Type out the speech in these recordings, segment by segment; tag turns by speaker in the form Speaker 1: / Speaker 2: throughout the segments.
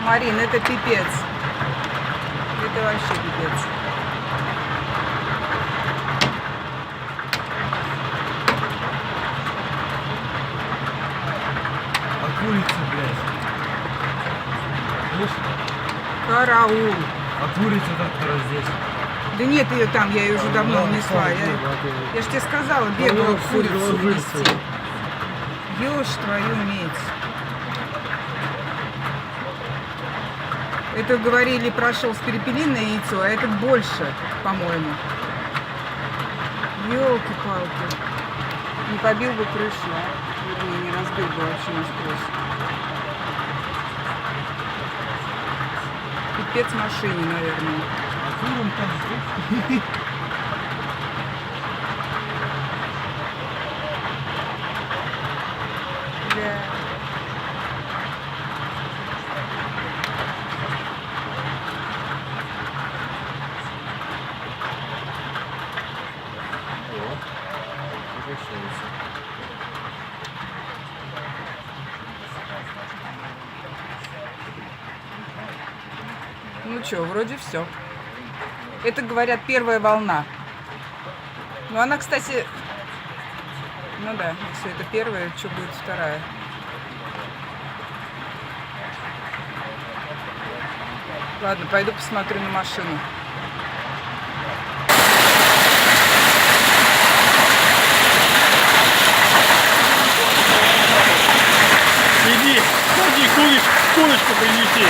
Speaker 1: Марин, это пипец. Это вообще пипец.
Speaker 2: А курица, блядь. Слышь?
Speaker 1: Караул.
Speaker 2: А курица, которая здесь.
Speaker 1: Да нет ее там, я ее уже давно унесла. Я же тебе сказала, бегала курицу унести. Ёж твою медь. Это, говорили, прошел с перепелиное яйцо, а этот больше, по-моему. Ёлки-палки. Не побил бы крышу, а? Вернее, не разбил бы вообще насквозь. Пипец машине, наверное.
Speaker 2: А курам там.
Speaker 1: Да. Ну что, вроде все. Это, говорят, первая волна. Ну, она, кстати... Ну да, если это первая, что будет вторая? Ладно, пойду посмотрю на машину.
Speaker 3: Иди, ходи, курочку принеси.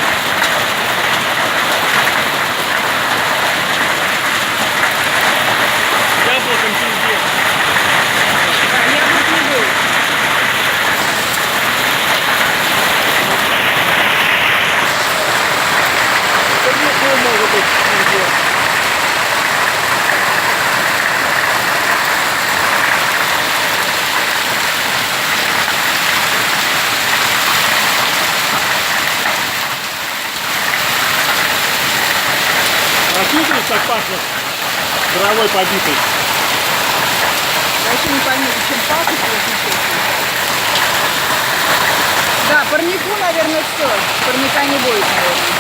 Speaker 3: Яблоком пиздец.
Speaker 1: А, яблок не будет.
Speaker 3: Что может быть пиздец? А чувствуешь, как пахнет травой побитой?
Speaker 1: Я вообще не пойму, зачем пахнет, если честно. Да, парнику, наверное, все. Парника не будет, наверное.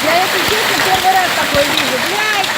Speaker 1: Я, если честно, первый раз такое вижу. Блядь!